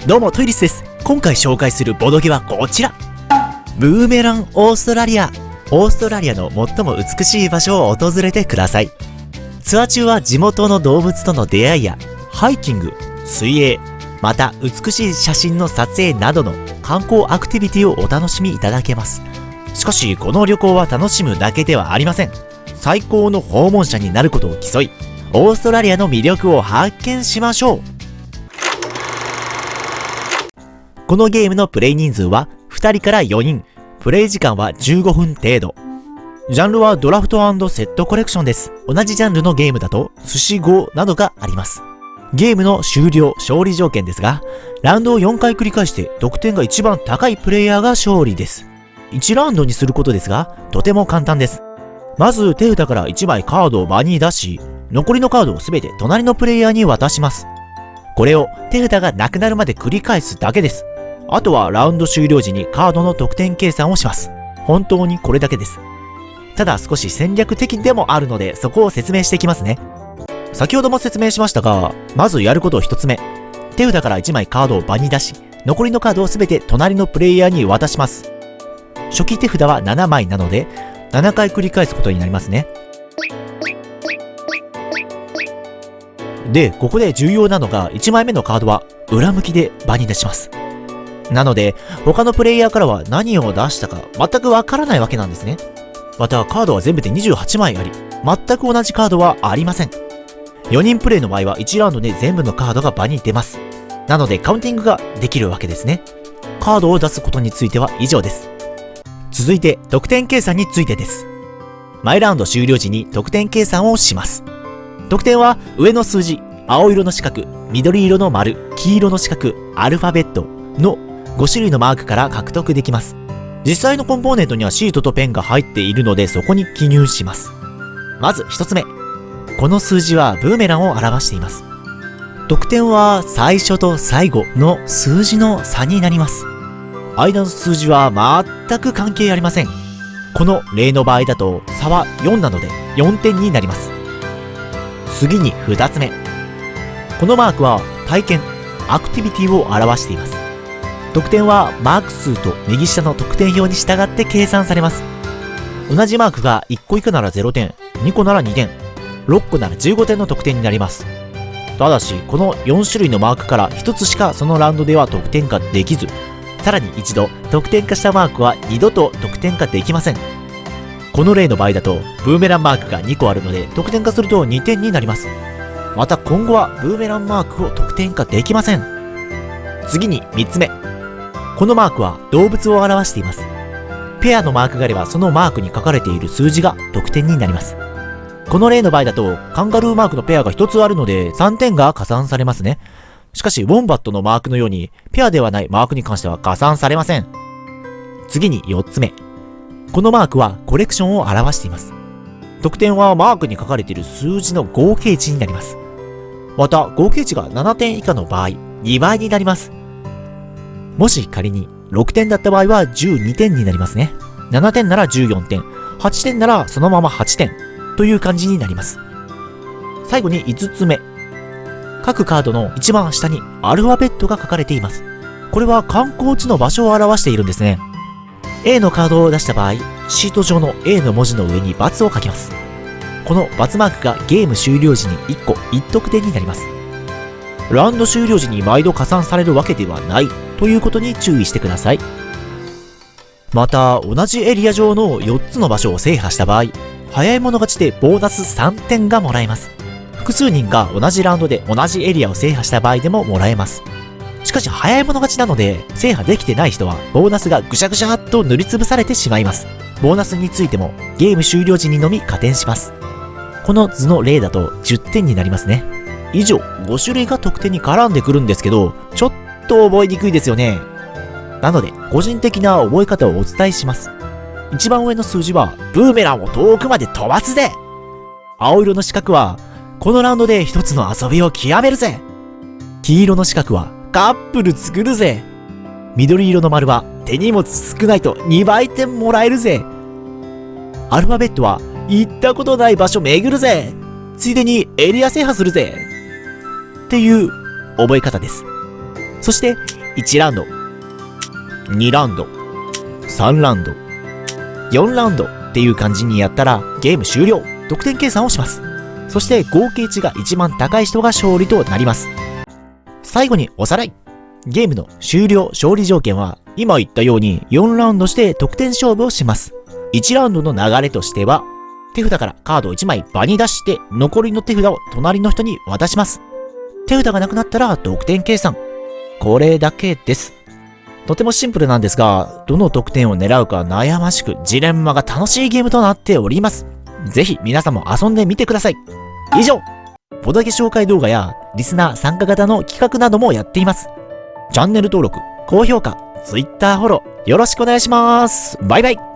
どうもトイリスです。今回紹介するボドゲはこちら。ブーメランオーストラリア。オーストラリアの最も美しい場所を訪れてください。ツアー中は地元の動物との出会いやハイキング、水泳、また美しい写真の撮影などの観光アクティビティをお楽しみいただけます。しかしこの旅行は楽しむだけではありません。最高の訪問者になることを競い、オーストラリアの魅力を発見しましょう。このゲームのプレイ人数は2人から4人。プレイ時間は15分程度。ジャンルはドラフト&セットコレクションです。同じジャンルのゲームだと寿司5などがあります。ゲームの終了、勝利条件ですが、ラウンドを4回繰り返して得点が一番高いプレイヤーが勝利です。1ラウンドにすることですが、とても簡単です。まず手札から1枚カードを場に出し、残りのカードをすべて隣のプレイヤーに渡します。これを手札がなくなるまで繰り返すだけです。あとはラウンド終了時にカードの得点計算をします。本当にこれだけです。ただ少し戦略的でもあるので、そこを説明していきますね。先ほども説明しましたが、まずやることを1つ目。手札から1枚カードを場に出し、残りのカードをすべて隣のプレイヤーに渡します。初期手札は7枚なので、7回繰り返すことになりますね。で、ここで重要なのが1枚目のカードは裏向きで場に出します。なので、他のプレイヤーからは何を出したか全くわからないわけなんですね。また、カードは全部で28枚あり、全く同じカードはありません。4人プレイの場合は1ラウンドで全部のカードが場に出ます。なので、カウンティングができるわけですね。カードを出すことについては以上です。続いて、得点計算についてです。毎ラウンド終了時に得点計算をします。得点は上の数字、青色の四角、緑色の丸、黄色の四角、アルファベットの5種類のマークから獲得できます。実際のコンポーネントにはシートとペンが入っているので、そこに記入します。まず1つ目。この数字はブーメランを表しています。得点は最初と最後の数字の差になります。間の数字は全く関係ありません。この例の場合だと差は4なので4点になります。次に2つ目。このマークは体験、アクティビティを表しています。得点はマーク数と右下の得点表に従って計算されます。同じマークが1個以下なら0点、2個なら2点、6個なら15点の得点になります。ただし、この4種類のマークから1つしかそのラウンドでは得点化できず、さらに一度得点化したマークは2度と得点化できません。この例の場合だと、ブーメランマークが2個あるので、得点化すると2点になります。また今後はブーメランマークを得点化できません。次に3つ目。このマークは動物を表しています。ペアのマークがあればそのマークに書かれている数字が得点になります。この例の場合だとカンガルーマークのペアが1つあるので3点が加算されますね。しかしウォンバットのマークのようにペアではないマークに関しては加算されません。次に4つ目。このマークはコレクションを表しています。得点はマークに書かれている数字の合計値になります。また合計値が7点以下の場合2倍になります。もし仮に6点だった場合は12点になりますね。7点なら14点、8点ならそのまま8点という感じになります。最後に5つ目。各カードの一番下にアルファベットが書かれています。これは観光地の場所を表しているんですね。A のカードを出した場合、シート上の A の文字の上に×を書きます。この×マークがゲーム終了時に1個1得点になります。ラウンド終了時に毎度加算されるわけではないということに注意してください。また同じエリア上の4つの場所を制覇した場合、早い者勝ちでボーナス3点がもらえます。複数人が同じラウンドで同じエリアを制覇した場合でももらえます。しかし早い者勝ちなので制覇できてない人はボーナスがぐしゃぐしゃっと塗りつぶされてしまいます。ボーナスについてもゲーム終了時にのみ加点します。この図の例だと10点になりますね。以上5種類が得点に絡んでくるんですけど、ちょっと覚えにくいですよね。なので個人的な覚え方をお伝えします。一番上の数字はブーメランを遠くまで飛ばすぜ。青色の四角はこのラウンドで一つの遊びを極めるぜ。黄色の四角はカップル作るぜ。緑色の丸は手荷物少ないと2倍点もらえるぜ。アルファベットは行ったことない場所巡るぜ。ついでにエリア制覇するぜ。っていう覚え方です。そして1ラウンド、2ラウンド、3ラウンド、4ラウンドっていう感じにやったらゲーム終了。得点計算をします。そして合計値が一番高い人が勝利となります。最後におさらい。ゲームの終了勝利条件は今言ったように4ラウンドして得点勝負をします。1ラウンドの流れとしては、手札からカードを1枚場に出して残りの手札を隣の人に渡します。手札がなくなったら得点計算。これだけです。とてもシンプルなんですが、どの得点を狙うか悩ましくジレンマが楽しいゲームとなっております。ぜひ皆さんも遊んでみてください。以上、ボドゲ紹介動画やリスナー参加型の企画などもやっています。チャンネル登録、高評価、Twitter フォローよろしくお願いします。バイバイ。